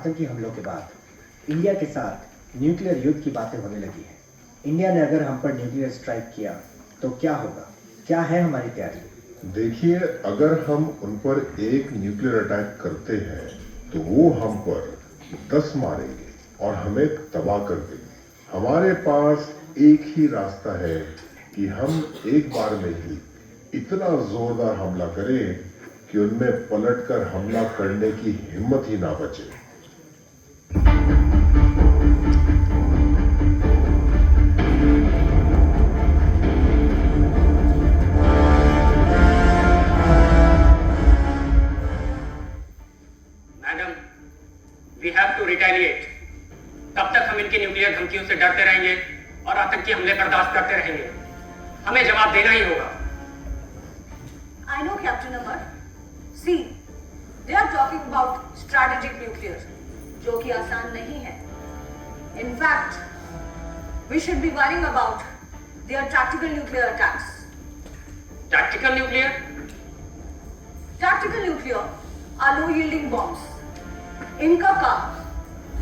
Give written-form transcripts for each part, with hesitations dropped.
आतंकी हमलों के बाद इंडिया के साथ न्यूक्लियर युद्ध की बातें होने लगी है। इंडिया ने अगर हम पर न्यूक्लियर स्ट्राइक किया तो क्या होगा? क्या है हमारी तैयारी? देखिए, अगर हम उन पर एक न्यूक्लियर अटैक करते हैं तो वो हम पर 10 मारेंगे और हमें तबाह कर देंगे। हमारे पास एक ही रास्ता है कि हम एक बार में ही इतना जोरदार हमला करें कि उनमें पलटकर हमला करने की हिम्मत ही ना बचे। Madam, we have to retaliate. तब तक हम इनकी न्यूक्लियर धमकियों से डरते रहेंगे और आतंकी हमले बर्दाश्त करते रहेंगे। हमें जवाब देना ही होगा। I know, Captain Amar. See, they are talking about strategic nuclear, जो कि आसान नहीं है. In fact, we should be worrying about their tactical nuclear attacks. Tactical nuclear? Tactical nuclear are low-yielding bombs. इनका काम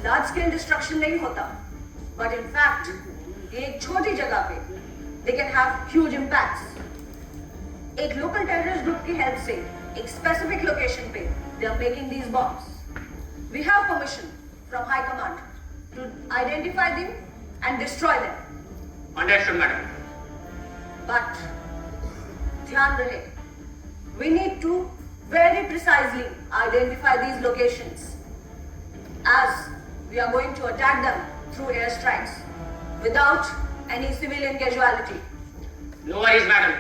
large scale destruction नहीं होता, but in fact, एक छोटी जगह पे they can have huge impacts. एक लोकल टेररिस्ट ग्रुप की हेल्प से एक स्पेसिफिक लोकेशन पे they are making these bombs. We have permission from High Command to identify them and destroy them. Understood, madam. But ध्यान रहे, we need to very precisely identify these locations as we are going to attack them through airstrikes without any civilian casualty. No worries, madam.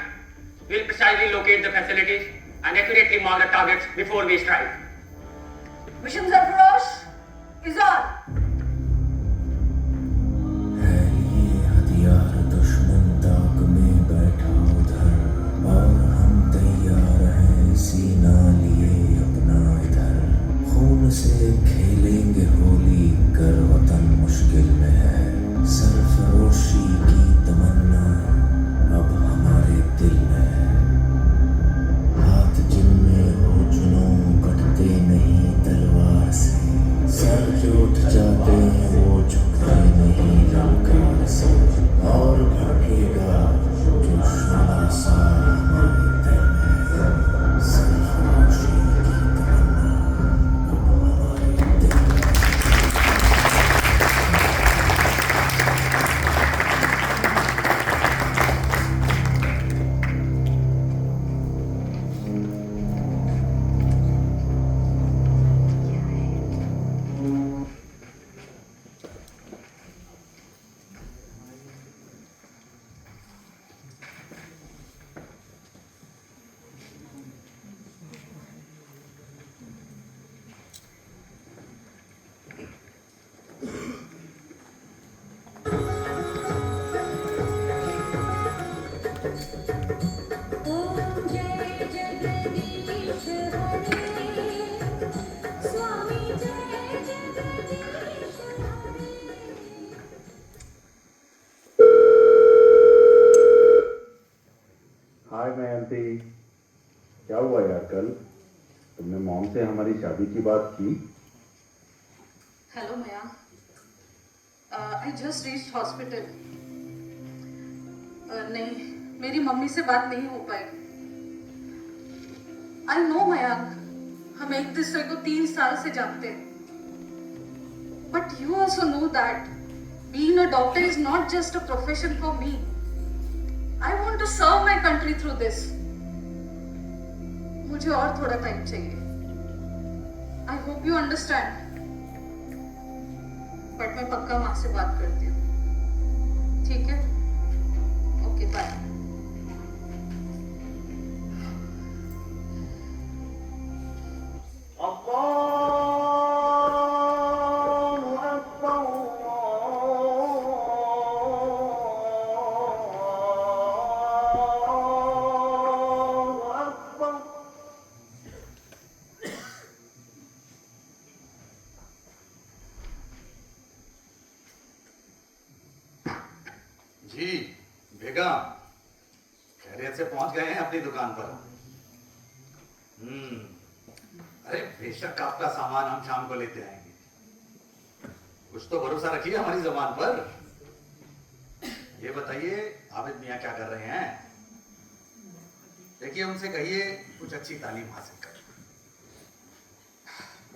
We'll precisely locate the facilities and accurately mark the targets before we strike. Mission Sarfarosh is on. है ये हथियार दुश्मन ताक में बैठा उधर और हम तैयार हैं सीना लिए अपना इधर। खून से खेलेंगे होली कर वतन मुश्किल में है। सरफरोशी की तमन्ना अब हमारे दिल में है। हाथ जिनमें हो चुनो कटते नहीं तलवार से। सर जो उठ जाते हैं वो झुकते नहीं ललकार से। और भड़केगा जो शोला सा हमारे दिल में है। सरफरोशी की तमन्ना अब हमारे दिल में है। ओम जय जगदीश हरे, स्वामी जय जगदीश हरे। हाय मयंती, क्या हुआ यार? कल तुमने मॉम से हमारी शादी की बात की? हेलो मया, आई जस्ट रीच्ड हॉस्पिटल. नहीं, मेरी मम्मी से बात नहीं हो पाई. आई नो मयंक, हम एक दूसरे को 3 साल से जानते हैं. But you also know that being a doctor is not just a profession for me. I want to serve my country through this. मुझे और थोड़ा टाइम चाहिए. I hope you understand. But मैं पक्का माँ से बात करती हूँ. ठीक है? Okay, bye. जी बेगम, खैरियत से पहुंच गए हैं अपनी दुकान पर? अरे बेशक आपका सामान हम शाम को लेते आएंगे. कुछ तो भरोसा रखिए हमारी जबान पर। ये बताइए आबिद मियाँ क्या कर रहे हैं? देखिए उनसे कहिए कुछ अच्छी तालीम हासिल कर,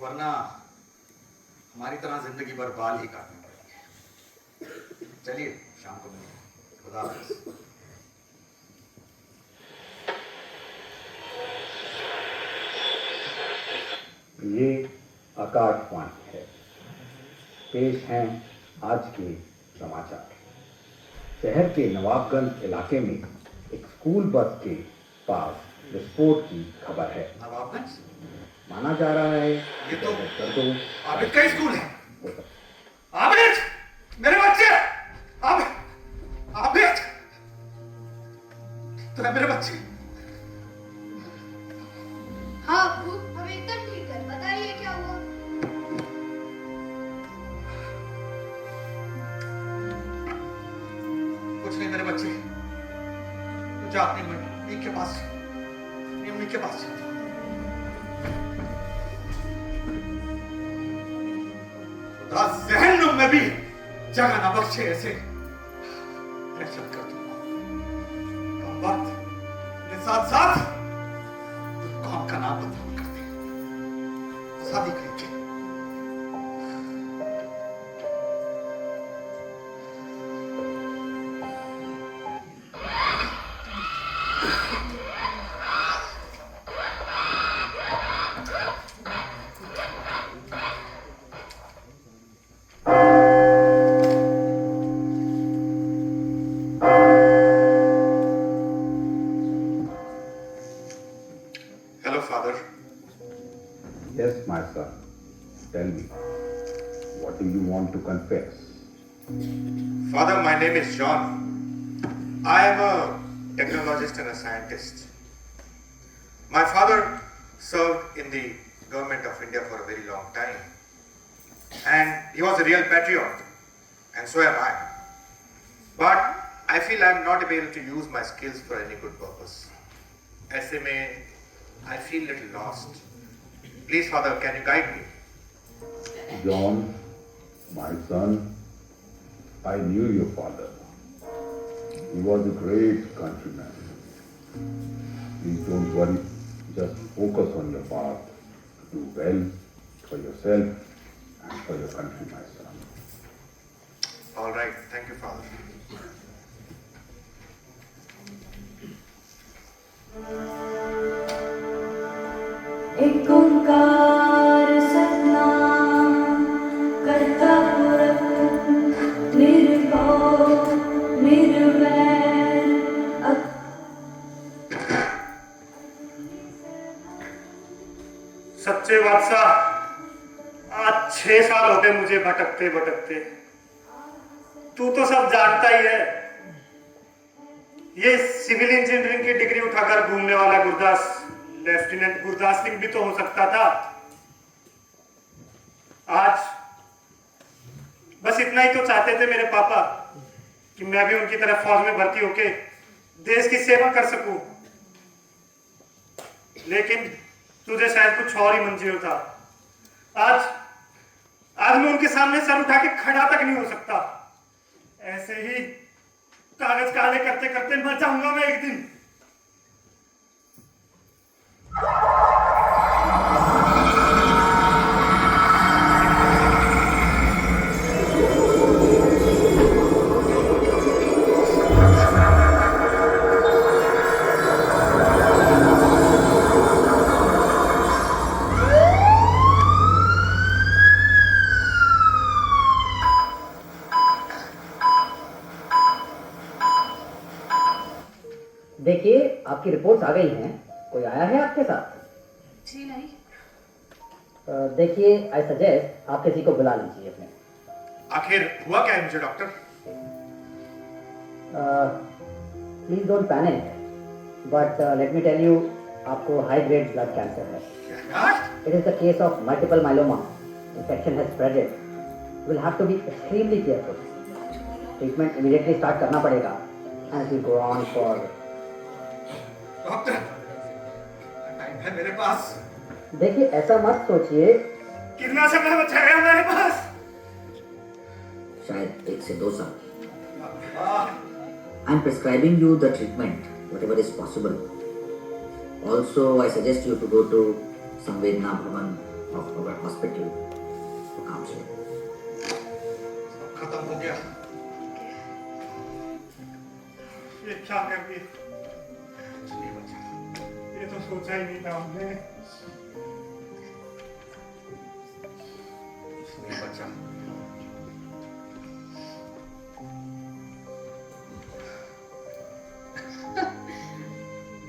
वरना हमारी तरह जिंदगी भर बाल ही काटने पड़ेंगे। चलिए शाम को मिलेंगे। खुदा हाफिज। ये आकाशवाणी है। पेश हैं आज के समाचार। शहर के नवाबगंज इलाके में एक स्कूल बस के पास विस्फोट की खबर है। नवाबगंज? माना जा रहा है ये तो दर्दों आबिद का ही स्कूल है। आबिद, मेरे बच्चे! आबिद, आबिद, तो है मेरे बच्चे। हाँ अब्बू, हम एकदम ठीक है। बताइए क्या हुआ? कुछ नहीं मेरे बच्चे, तू जा अपनी मम्मी के पास, मम्मी के पास जा। खुदा जहन्नुम में भी जगह न बख्शे ऐसे दहशत कर दूंगा। कम वक्त मेरे साथ साथ कौन का नाम बदनाम कर दे। शादी करेंगे। Hello, Father. Yes, my son. Tell me, what do you want to confess? Father, my name is John. I am a technologist and a scientist. My father served in the government of India for a very long time. And he was a real patriot. And so am I. But I feel I am not able to use my skills for any good purpose. ऐसे में I feel a little lost. Please, Father, can you guide me? John, my son, I knew your father. He was a great countryman. Please don't worry. Just focus on your path. Do well for yourself and for your country, my son. All right. Thank you, Father. एक ओंकार सतनाम करता पुरख निर्भव निर्वैर। सच्चे बादशाह, आज 6 साल हो गए मुझे भटकते भटकते। तू तो सब जानता ही है। ये सिविल इंजीनियरिंग की डिग्री उठाकर घूमने वाला गुरदास, लेफ्टिनेंट गुरदास सिंह भी तो हो सकता था। आज बस इतना ही तो चाहते थे मेरे पापा कि मैं भी उनकी तरह फौज में भर्ती होके देश की सेवा कर सकूं। लेकिन तुझे शायद कुछ और ही मंजूर था। आज मैं उनके सामने सर उठा के खड़ा तक नहीं हो सकता। ऐसे ही कागज काले करते करते मर जाऊंगा मैं एक दिन। देखिए आपकी रिपोर्ट्स आ गई हैं। कोई आया है आपके साथ? जी नहीं। देखिए आई सजेस्ट आप किसी को बुला लीजिए अपने। आखिर हुआ क्या है मुझे doctor? Please don't panic but let me tell you आपको हाई ग्रेड ब्लड कैंसर है। It is the case of multiple myeloma. Infection has spreaded. You will have to be extremely careful. Treatment immediately start करना पड़ेगा and it will go on for. Doctor, time है मेरे पास। देखिए ऐसा मत सोचिए। कितना समय बचा है हमारे पास? शायद 1 से 2 साल. I'm prescribing you the treatment, whatever is possible. Also, I suggest you to go to Samvedna Bhavan of our hospital for counseling. खत्म हो गया. ये क्या कर दिया? नहीं बचा. ये तो सोचा ही नहीं था हमने. नहीं बचा.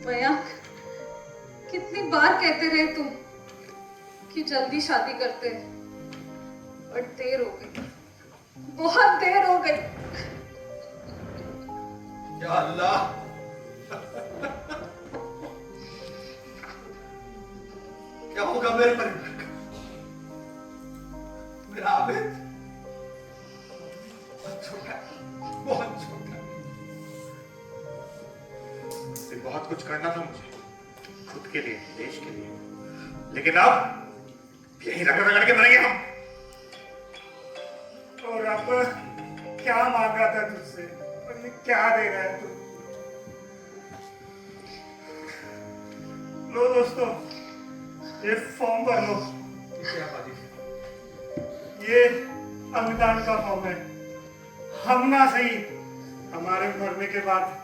मयंक, कितनी बार कहते रहे तुम कि जल्दी शादी करते हैं, और देर हो गई, बहुत देर हो गई. या अल्लाह. क्या होगा मेरे परिवार का? मेरा आबिद बहुत छोटा है, बहुत छोटा. बहुत कुछ करना था मुझे, खुद के लिए, देश के लिए, लेकिन अब यही रगड़ रगड़ के मरेंगे हम. और अब क्या मांगा था तुझसे, और ये क्या दे रहा है तू? लो दोस्तों, ये फॉर्म भर लो. क्या बाजी? ये अंगदान का फॉर्म है. हम ना सही, हमारे मरने के बाद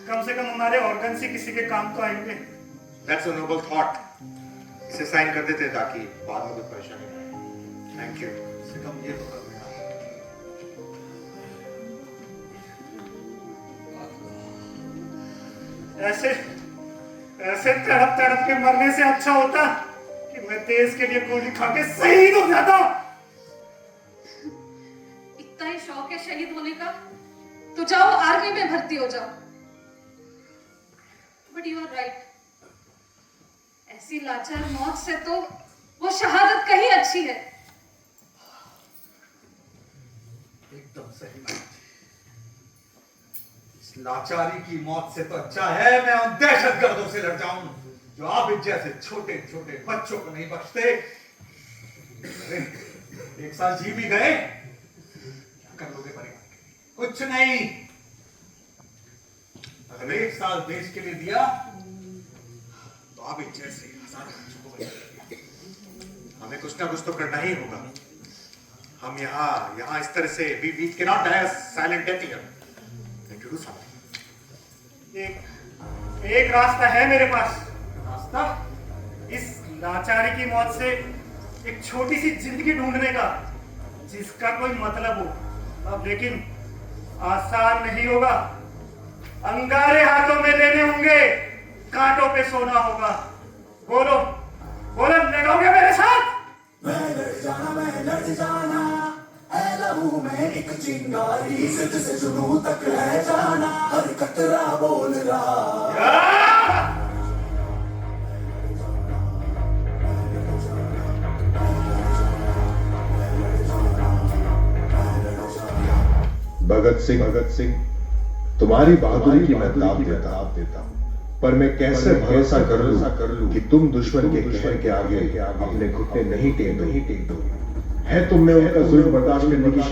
कम से कम हमारे ऑर्गन से किसी के काम तो आएंगे. That's a noble thought. इसे साइन कर देते ताकि बाद में कोई परेशानी ना आए. Thank you. से कम ये तो कर देना. ऐसे ऐसे तड़प तड़प के मरने से अच्छा होता कि मैं देश के लिए गोली खा के शहीद हो जाता. इतना ही शौक है शहीद होने का, तो जाओ आर्मी में भर्ती हो जाओ. बट यू आर राइट, ऐसी लाचार मौत से तो वो शहादत कहीं अच्छी है. एकदम सही बात. इस लाचारी की मौत से तो अच्छा है मैं उन दहशतगर्दों से लड़ जाऊं जो आबिद जैसे छोटे छोटे बच्चों को नहीं बख्शते. 1 साल जी भी गए, क्या कर लोगे परिवार के? कुछ नहीं. अगर 1 साल देश के लिए दिया तो आबिद जैसे हजारों बच्चों को बचाएंगे. हमें कुछ ना कुछ तो करना ही होगा. हम यहाँ इस तरह से we cannot die a silent death here. We have to do something. एक रास्ता है मेरे पास. रास्ता इस लाचारी की मौत से एक छोटी सी जिंदगी ढूंढने का, जिसका कोई मतलब हो. अब लेकिन आसान नहीं होगा. अंगारे हाथों में लेने होंगे, कांटों पे सोना होगा. बोलो बोलो, लगोगे मेरे साथ? मैं लड़ जाना है लहू में एक चिंगारी, सिद्ध से जुनू तक है जाना, हर कतरा बोल रहा. भगत सिंह, तुम्हारी बहादुरी की मैं दाद देता हूँ, पर मैं कैसे भरोसा कर लूं कि तुम दुश्मन के कहर के आगे अपने घुटने नहीं टेक दोगे. है तुम में उनका जुल्म बर्दाश्त करने की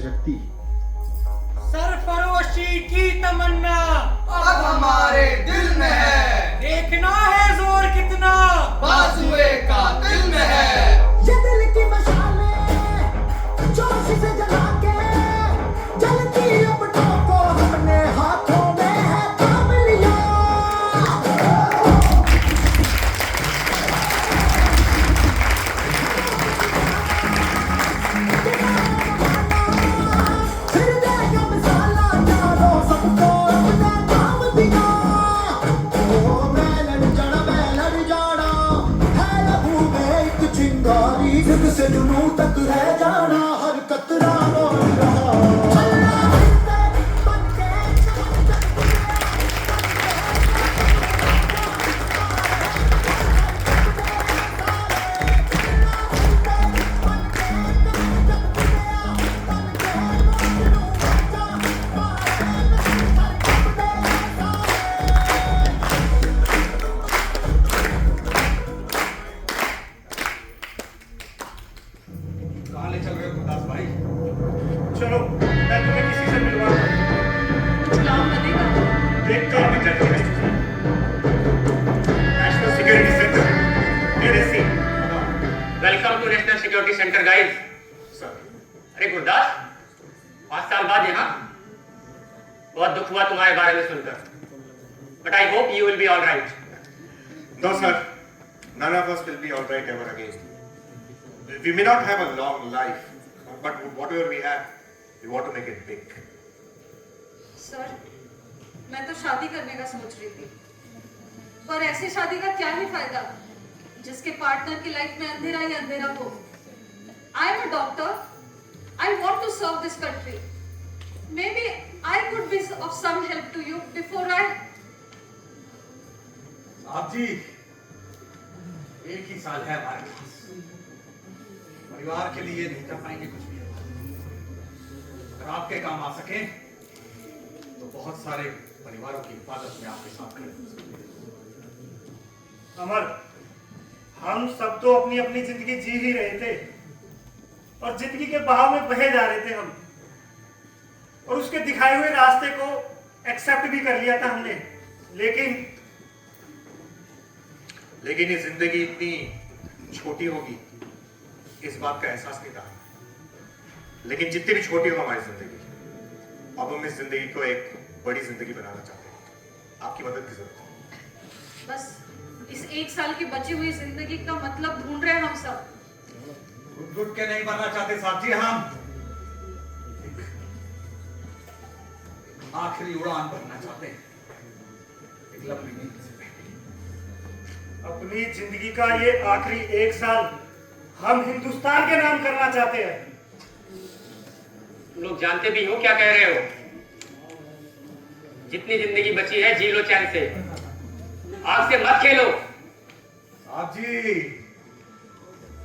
शक्ति. सरफरोशी की तमन्ना अब हमारे दिल में है, देखना है जोर कितना बाजुए का दिल में है. ये दिल की मशालें जोश से जला के जलती अपनों को हमने हाथों में है थाम लिया. फिर देगा मिसाला, चारों सबको अपना काम दिया. Mister guys. सर, अरे गुरदास, 5 साल बाद यहाँ, बहुत दुख हुआ तुम्हारे बारे में सुनकर, but I hope you will be all right. no sir, none of us will be all right ever again. We may not have a long life, but whatever we have, we want to make it big. Sir, मैं तो शादी करने का सोच रही थी, पर ऐसी शादी का क्या ही फायदा जिसके पार्टनर की लाइफ में अंधेरा ही अंधेरा हो। I am a doctor, I want to serve this country, maybe I could be of some help to you before I. आप जी, एक ही साल है हमारे पास, परिवार के लिए नहीं कर पाएंगे कुछ भी। अगर आपके काम आ सके तो बहुत सारे परिवारों की हिफाजत में आपके साथ खड़े हो सकते हैं। अमर, हम सब तो अपनी अपनी जिंदगी जी ही रहे थे और जिंदगी के बहाव में बहे जा रहे थे हम, और उसके दिखाए हुए रास्ते को एक्सेप्ट भी कर लिया था हमने, लेकिन ये जिंदगी इतनी छोटी होगी इस बात का एहसास नहीं था। लेकिन जितनी भी छोटी हो हमारी जिंदगी, अब हम इस जिंदगी को एक बड़ी जिंदगी बनाना चाहते हैं। आपकी मदद की जरूरत है। बस इस 1 साल की बची हुई जिंदगी का मतलब ढूंढ रहे हैं हम सब। घुट के नहीं मरना चाहते साहब जी, हम आखिरी उड़ान भरना चाहते हैं, एक लंबी नींद से पहले। अपनी जिंदगी का ये आखिरी 1 साल हम हिंदुस्तान के नाम करना चाहते हैं। तुम लोग जानते भी हो क्या कह रहे हो? जितनी जिंदगी बची है जी लो चैन से, आग से मत खेलो। साहब जी,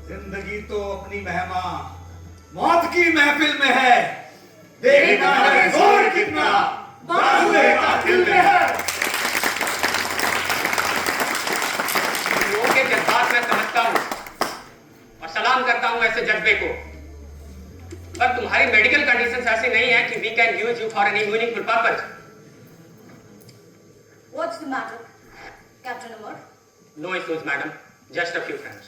जिंदगी तो अपनी मेहमा मौत की महफिल में है, देखना है जोर कितना बाजुए कातिल में है। लोगों के जज्बात मैं समझता हूँ और सलाम करता हूँ ऐसे जज्बे को, पर तुम्हारी मेडिकल कंडीशंस ऐसी नहीं है कि we can use you for any meaningful purpose. What's the matter, Captain Amar? No issues, madam. Just a few friends.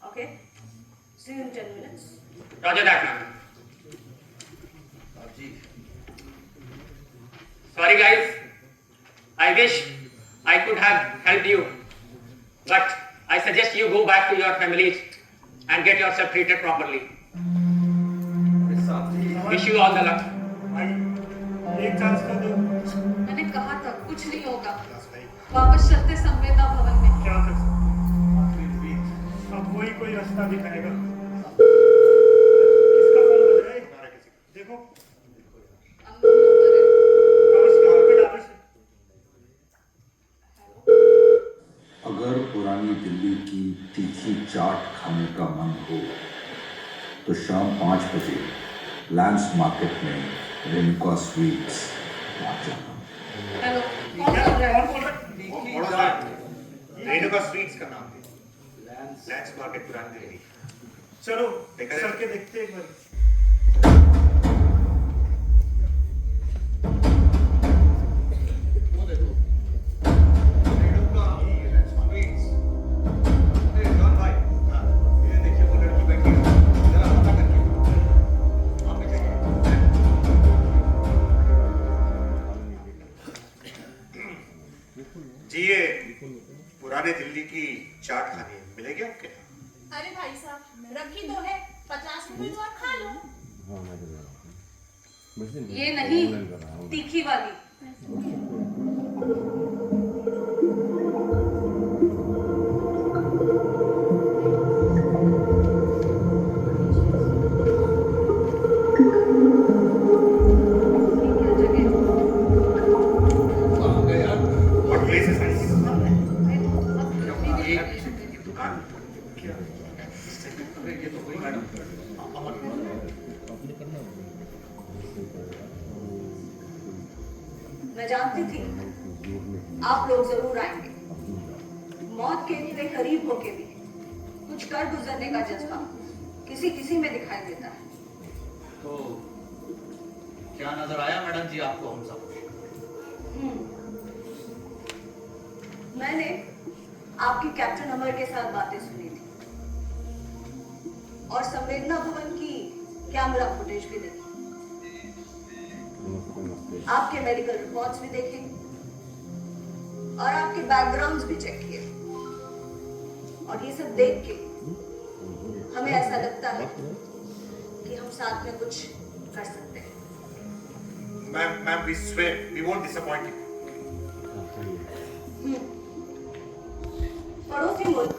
Okay. See you in 10 minutes. Roger that, madam. Sorry, guys. I wish I could have helped you, but I suggest you go back to your families and get yourself treated properly. Wish you all the luck. एक chance तो दो। मैंने कहा था कुछ नहीं होगा, वापस चलते संवेदना भवन में। क्या कर सकते, अब वही कोई रास्ता दिखाएगा। किसका फोन बज रहा है? देखो, अगर पुरानी दिल्ली की तीखी चाट खाने का मन हो तो शाम 5 बजे लैंड्स मार्केट में रेणुका स्वीट्स पहुंच जाना। हेलो, कौन बोल रहा है? रेणुका स्वीट्स का नाम है, लैंड्स मार्केट पुरानी दिल्ली। चलो चल के देखते एक बार। जी, ये पुराने दिल्ली की चाट खानी है, मिलेगी आपके? अरे भाई साहब, रखी तो है, 50 रुपए तो और खा लो। ये नहीं, तीखी वाली। मैं जानती थी आप लोग जरूर आएंगे। मौत के इतने करीब होके भी कुछ कर गुजरने का जज्बा किसी किसी में दिखाई देता है। तो क्या नजर आया मैडम जी आपको हम सब? मैंने आपकी कैप्टन अमर के साथ बातें सुनी थी और संवेदना भवन की कैमरा फुटेज भी देखी, आपके मेडिकल रिपोर्ट्स भी देखे और आपके बैकग्राउंड्स भी चेक किए, और ये सब देख के हमें ऐसा लगता है कि हम साथ में कुछ कर सकते हैं। Ma'am, we swear we won't disappoint you. पड़ोसी मुल्क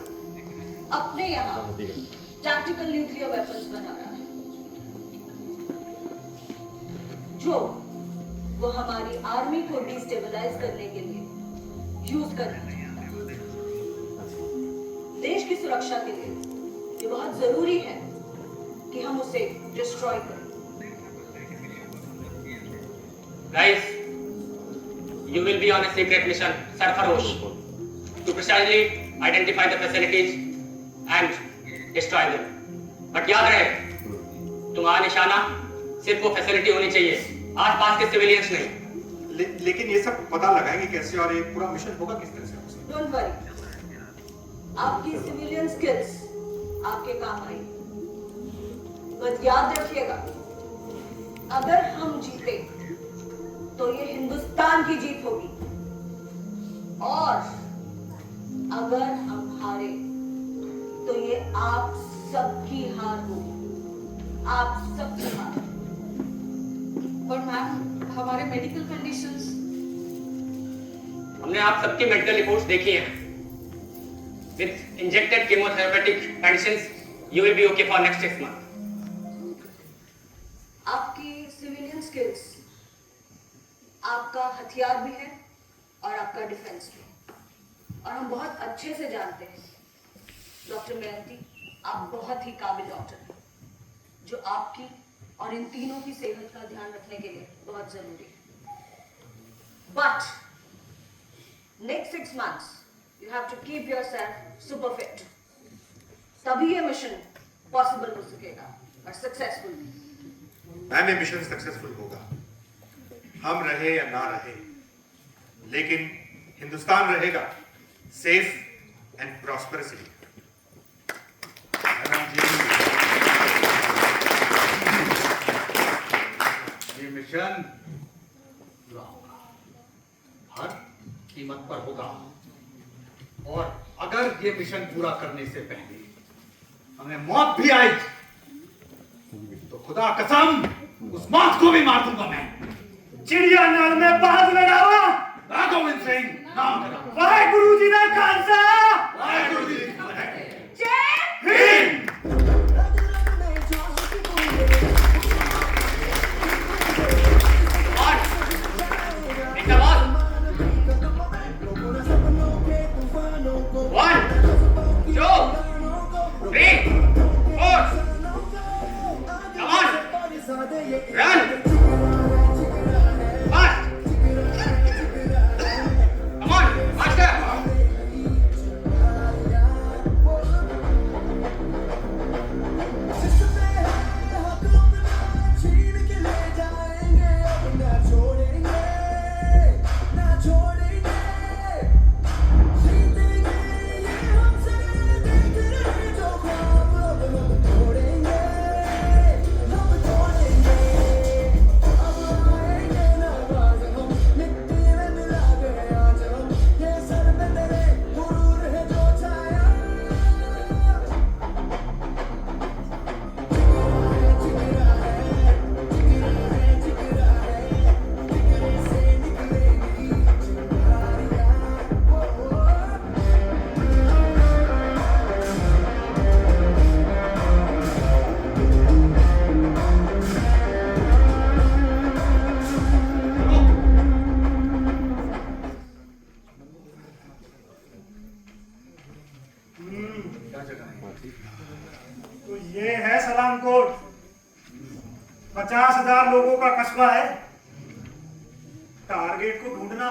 अपने यहाँ टैक्टिकल न्यूक्लियर वेपन्स बना रहा है, जो वो हमारी आर्मी को डिस्टेबलाइज करने के लिए यूज कर रहा है। देश की सुरक्षा के लिए ये बहुत जरूरी है कि हम उसे डिस्ट्रॉय करें। Guys, you will be on a secret mission, Sarfarosh, to precisely identify the facilities and destroy them. But याद रहे, तुम्हारा निशाना सिर्फ वो फैसिलिटी होनी चाहिए, आसपास के सिविलियंस नहीं। लेकिन ये सब पता लगाएंगे कैसे और ये पूरा मिशन होगा किस तरह से? Don't worry, आपकी सिविलियन स्किल्स आपके काम आएगी। बस याद रखिएगा, अगर हम जीते तो ये हिंदुस्तान की जीत होगी, और अगर हम हारे तो ये आप सबकी हार होगी, आप सबकी हार। और मैम, हमारे मेडिकल कंडीशंस? हमने आप सबकी मेडिकल रिपोर्ट्स देखी हैं। With injected chemotherapeutic conditions, you will be okay for next 6 months. आपकी सिविलियन स्किल्स आपका हथियार भी है और आपका डिफेंस भी, और हम बहुत अच्छे से जानते हैं डॉक्टर मेहंती, आप बहुत ही काबिल डॉक्टर हैं, जो आपकी और इन तीनों की सेहत का ध्यान रखने के लिए बहुत जरूरी है। But next 6 months you have to keep yourself super fit, तभी ये मिशन पॉसिबल हो सकेगा और सक्सेसफुल। मैम, ये मिशन सक्सेसफुल होगा, हम रहे या ना रहे, लेकिन हिंदुस्तान रहेगा सेफ एंड प्रॉस्परसली। ये मिशन पूरा होगा, हर कीमत पर होगा, और अगर ये मिशन पूरा करने से पहले हमें मौत भी आई तो खुदा कसम उस मौत को भी मार दूंगा मैं। चिड़िया नाल में बाज लड़ावा, राघवेंद्र सिंह नाम का। वाहे गुरु जी का खालसा, वाहे गुरु जी की फतेह। जय हिंद। तो ये है सलाम कोट, 50,000 लोगों का कस्बा है। टारगेट को ढूंढना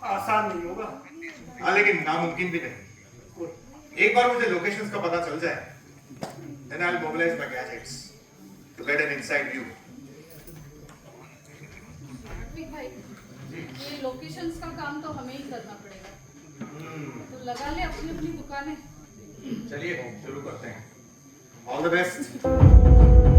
आसान नहीं होगा। हाँ, लेकिन नामुमकिन भी नहीं। एक बार मुझे लोकेशंस का पता चल जाए, then I'll mobilize my gadgets to get an inside view. भाई, ये लोकेशंस का काम तो हमें ही करना पड़ेगा। तो लगा ले अपनी अपनी दुकानें। चलिए शुरू करते हैं। All the best.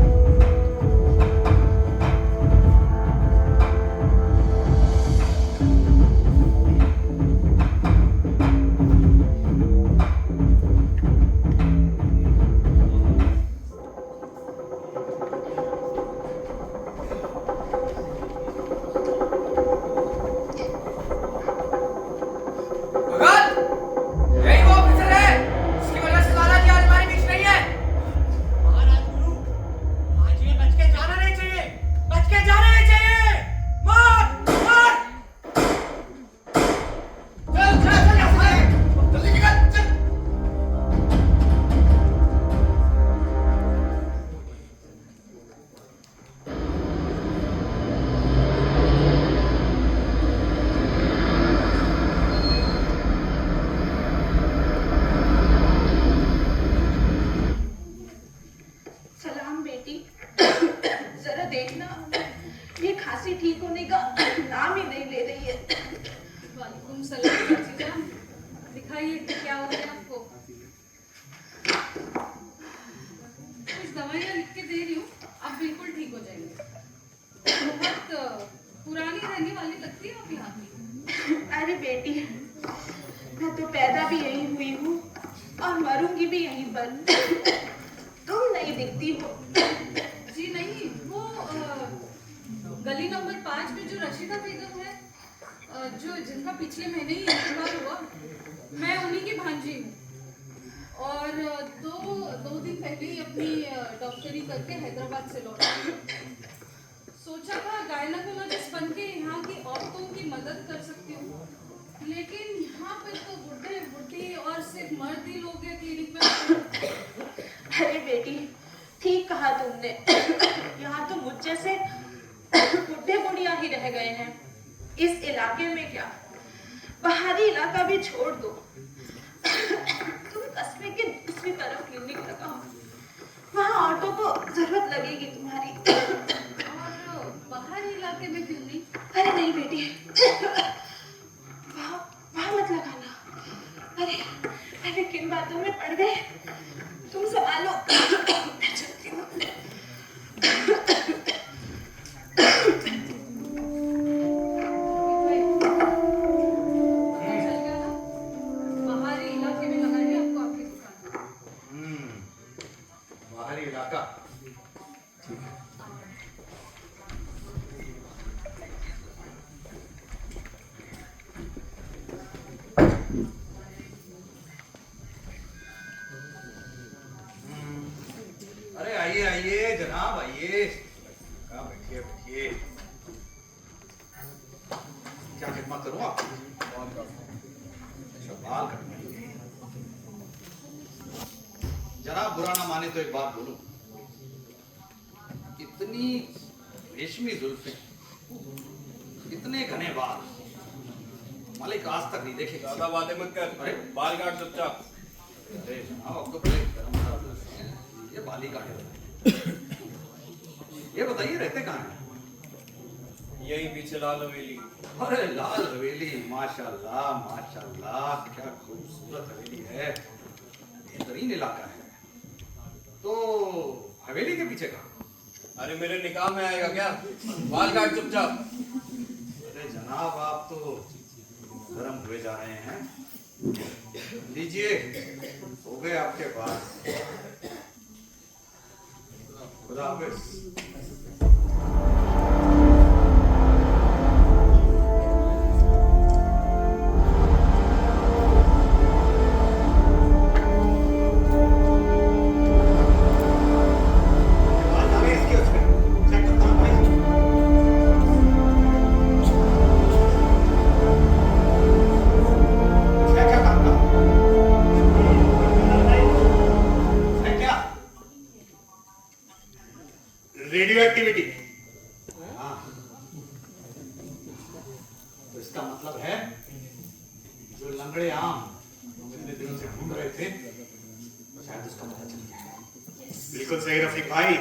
बिल्कुल सही रफीक भाई,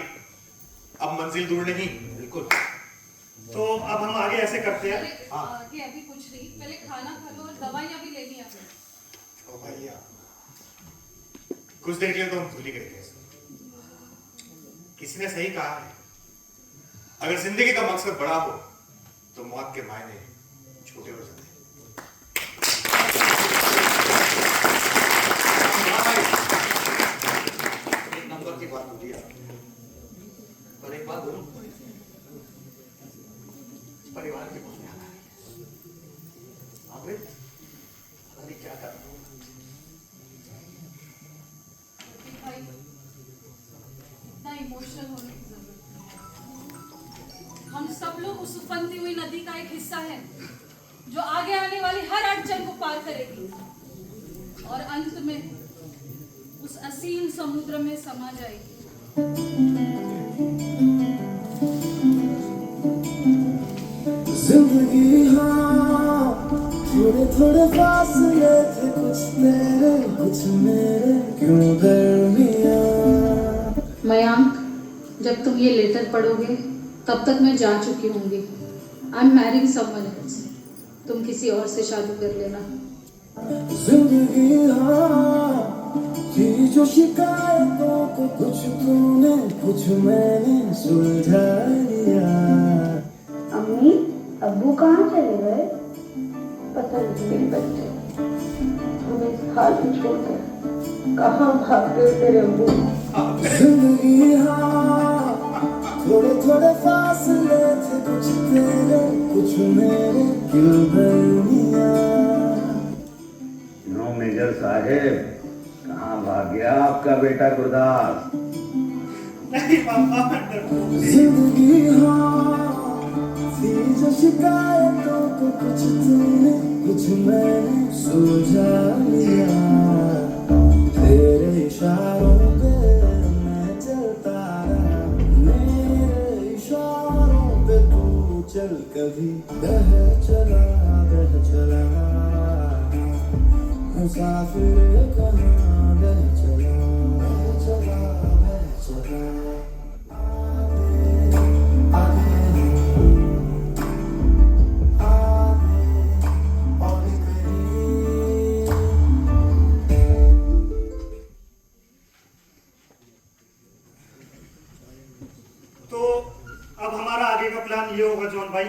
अब मंजिल दूर नहीं। बिल्कुल। तो अब हम आगे कैसे करते हैं। आगे अभी कुछ नहीं, पहले खाना खा लो और दवाइयाँ भी लेनी है। ओ भैया, कुछ देर के लिए तो हम भूल ही गए थे। किसी ने सही कहा है, अगर जिंदगी का मकसद बड़ा हो तो मौत के मायने छोटे हो जाते हैं। एक नंबर की बात बोली आप, पर एक बात बोलूं, परिवार की बात याद आ रही है। अमृत, अभी क्या कर रहा हूँ? भाई, इतना इमोशनल होने की जरूरत नहीं। हम सब लोग उस उफनती हुई नदी का एक हिस्सा हैं, जो आगे आने वाली हर अड़चन को पार करेगी और अंत में उस असीम समुद्र में समा जाएगी। जिंदगी हाँ, थोड़े थोड़े फासले थे, कुछ तेरे कुछ मेरे, क्यों दरमियां। मयांक, जब तुम ये लेटर पढ़ोगे तब तक मैं जा चुकी होंगी। I am marrying someone else. तुम किसी और से शादी कर लेना। जिंदगी हाँ, थी जो शिकायतों को कुछ तूने कुछ मैंने सुलझा लिया। अम्मी, अब्बू कहाँ चले गए? पता नहीं मेरी बच्चे, हमें इस हाल में छोड़कर कहाँ भाग गए तेरे अब्बू। जिंदगी हाँ, थोड़े थोड़े फासले थे, कुछ तेरे कुछ मेरे, क्यों दरमियां। नो मेजर साहेब, कहाँ भाग गया आपका बेटा गुरदास? नहीं पापा, जिंदगी हाँ, थी जो शिकायतों को कुछ तूने कुछ मैंने सुलझा लिया। तेरे इशारों पे मैं चलता रहा, मेरे इशारों पे तू चल, कभी बह चला मुसाफिर कहाँ बह चला तो अब हमारा आगे का प्लान ये होगा जॉन भाई,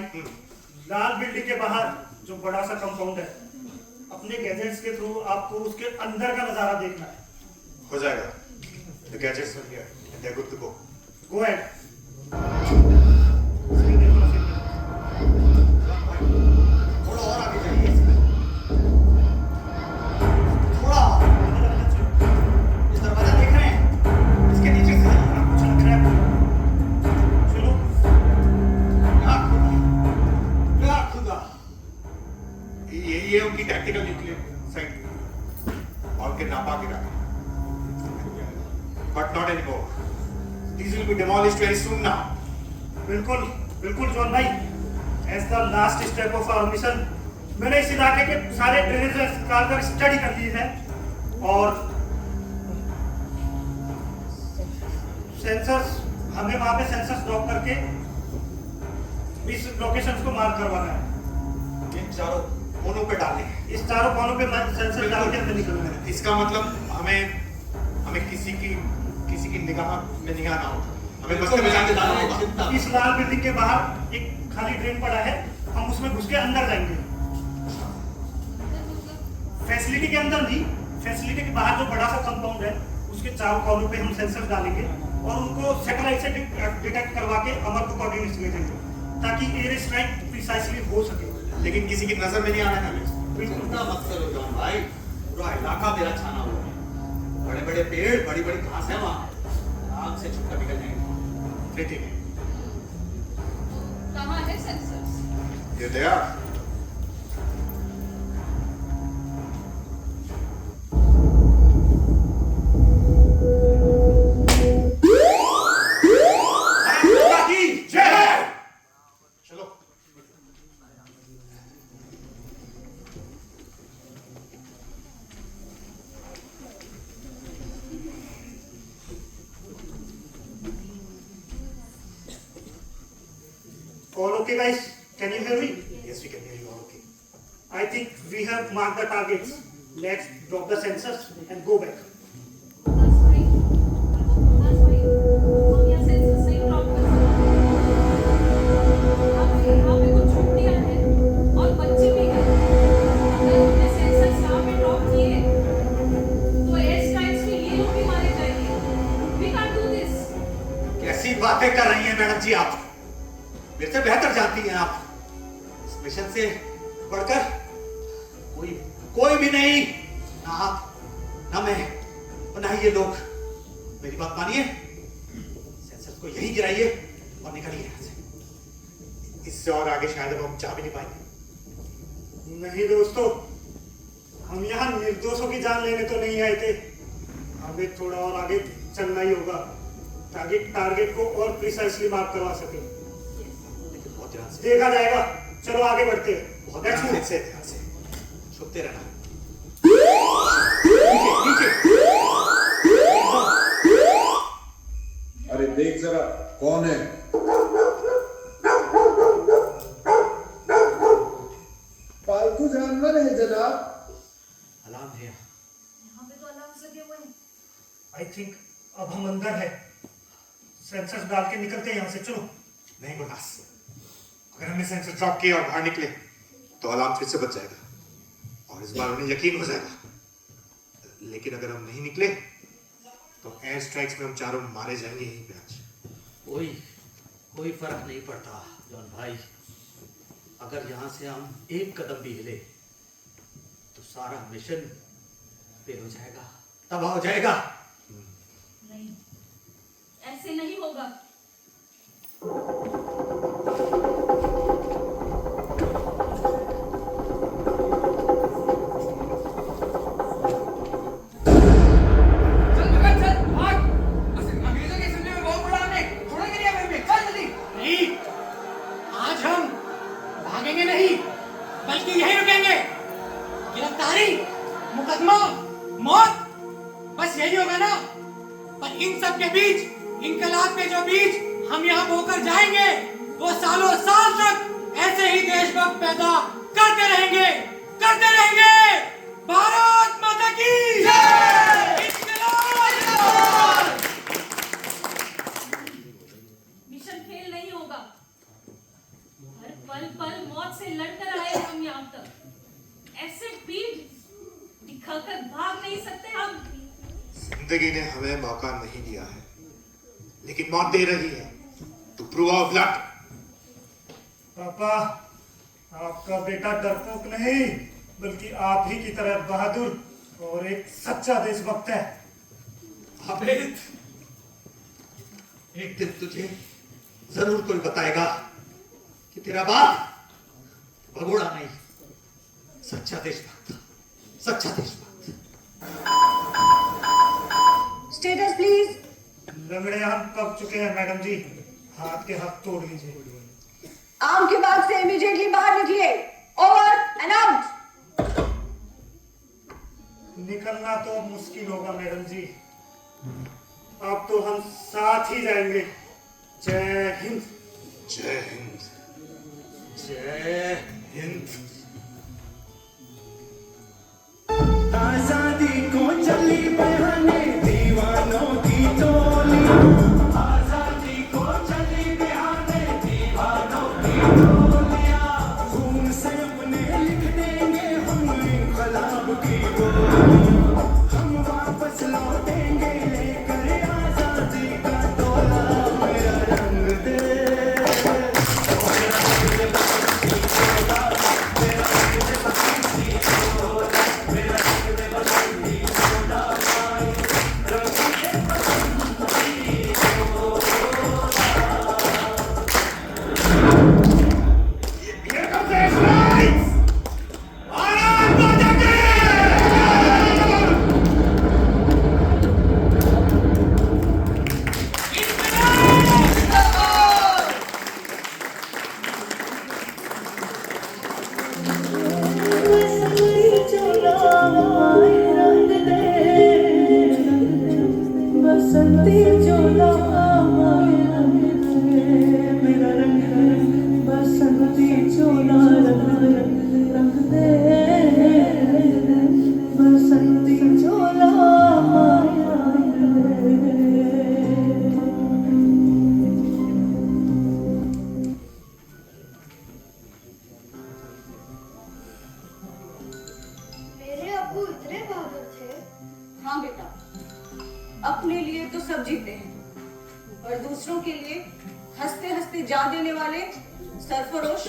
लाल बिल्डिंग के बाहर जो बड़ा सा कंपाउंड है, अपने गैजेट्स के थ्रू आपको उसके अंदर का नजारा देखना है। हो जाएगा। The gadgets are here and they're good to go. Go ahead. थोड़ा और आगे जाइए, थोड़ा। इस दरवाजा देख रहे हैं, इसके नीचे से कुछ लग रहा है। चलो। क्या खुदा, यही है उनकी टैक्टिकल न्यूक्लियर साइट, और के नापा के रखा। But not anymore. These will be demolished very soon now. बिल्कुल बिल्कुल जॉन भाई, as the last step of our mission मैंने इस इलाके के सारे ड्रेनेज का स्टडी कर ली है और सेंसर्स, हमें वहां पे सेंसर्स ड्रॉप करके इस लोकेशंस को मार्क करवाना है। इन चारों कोनों पे डालें। इस चारों कोनों पे सेंसर डाल के अंदर निकलना है। इसका मतलब हमें किसी की निगाह में नहीं आना होगा, हमें बस में जाके जाना होगा। इस लाल बिल्डिंग के बाहर एक खाली ड्रेन पड़ा है, हम उसमें घुस के अंदर जाएंगे। फैसिलिटी के अंदर नहीं, फैसिलिटी के बाहर जो बड़ा सा कंपाउंड है उसके चारों कॉर्नर पे हम सेंसर डालेंगे और उनको सैटेलाइट से डिटेक्ट करवा के अमर को कोऑर्डिनेट्स भेजेंगे ताकि एयर स्ट्राइक प्रिसाइसली हो सके। लेकिन किसी की नजर में नहीं आना है। बिल्कुल मकसद हो जॉन भाई, पूरा इलाका मेरा छाना हुआ है, बड़े बड़े पेड़, बड़ी बड़ी घास है वहाँ, आग से छुटका निकल जाएंगे। ठीक है। कहाँ है सेंसर्स? ये तैयार। All okay guys? Can you hear me? Yes, we can hear you all okay. I think we have marked the targets. Let's drop the sensors and go back. That's fine. That's fine. हम यहाँ census नहीं drop कर सकते। यहाँ पे कुछ छुट्टियाँ हैं और बच्चे भी हैं। अगर हमने सेंसस यहाँ पे ड्रॉप किए तो एयर स्ट्राइक्स में ये लोग भी मारे जाएंगे। We can't do this. कैसी बातें कर रही हैं मैडम जी आप? मेरे से बेहतर जानती हैं आप। इस मिशन से बढ़कर कोई भी नहीं, ना आप, ना मैं, और ना ही ये लोग। मेरी बात मानिए, सेंसर्स को यहीं गिराइए और निकलिए यहाँ से। इससे और आगे शायद अब हम जा भी नहीं पाएंगे। नहीं दोस्तों, हम यहाँ निर्दोषों की जान लेने तो नहीं आए थे। हमें थोड़ा और आगे चलना ही होगा ताकि टारगेट को और प्रिसाइसली मार्क करवा सके। लेकिन बहुत ध्यान से देखा जाएगा। चलो आगे बढ़ते हैं। बहुत ध्यान से छुपते रहना। अरे देख जरा कौन है? पालतू जानवर है जनाब। अलार्म है। यहाँ पे तो अलार्म लगे हुए हैं। I think अब हम अंदर है। सेंसर्स डाल के निकलते हैं यहाँ से। चलो। नहीं बोनास, अगर हमने सेंसर ड्रॉप किया और बाहर निकले तो अलार्म फिर से बच जाएगा और इस बार उन्हें यकीन हो जाएगा। लेकिन अगर हम नहीं निकले तो एयर स्ट्राइक्स में हम चारों मारे जाएंगे यहीं पे आज। कोई फर्क नहीं पड़ता जॉन भाई। अगर यहाँ से हम एक कदम भी हिले तो सारा मिशन फेल हो जाएगा, तबाह हो जाएगा। नहीं, ऐसे नहीं होगा। बल्कि यहीं रुकेंगे। गिरफ्तारी, मुकदमा, मौत, बस यही होगा ना। पर इन सब के बीच, इनकलाब के जो बीच हम यहाँ बोकर जाएंगे, वो सालों साल तक ऐसे ही देशभक्त पैदा करते रहेंगे। भारत माता की जय। मिशन फेल नहीं होगा। हर पल मौत से लड़कर आए हम यहाँ तक। ऐसे पीठ दिखाकर भाग नहीं सकते हम। जिंदगी ने हमें मौका नहीं दिया है, लेकिन मौत दे रही है। To prove our blood. पापा, आपका बेटा डरपोक नहीं, बल्कि आप ही की तरह बहादुर और एक सच्चा देशभक्त है। आबिद, एक दिन तुझे जरूर कोई बताएगा कि तेरा बाप भगोड़ा नहीं, सच्चा देशभक्त। Status please. लंगड़े हम कब चुके हैं मैडम जी। हाथ के हाथ तोड़ लीजिए। आर्म के बाद से इमीडिएटली बाहर निकलिए। Over and out. निकलना तो मुश्किल होगा मैडम जी। अब तो हम साथ ही जाएंगे। जय हिंद। जय हिंद। जय हिंद। आजादी को चली बहाने दीवानों की टोली। आजादी को चली बहाने दीवानों की टोलियां। खून से अपने लिख देंगे हम इंकलाब की बोली। हम वापस लौटेंगे लेकर आजादी का तोला। मेरा रंग दे अबू इतने बहादुर थे? हाँ बेटा, अपने लिए तो सब जीते हैं, और दूसरों के लिए हंसते हंसते जान देने वाले सरफरोश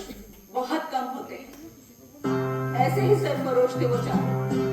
बहुत कम होते हैं। ऐसे ही सरफरोश थे वो चार।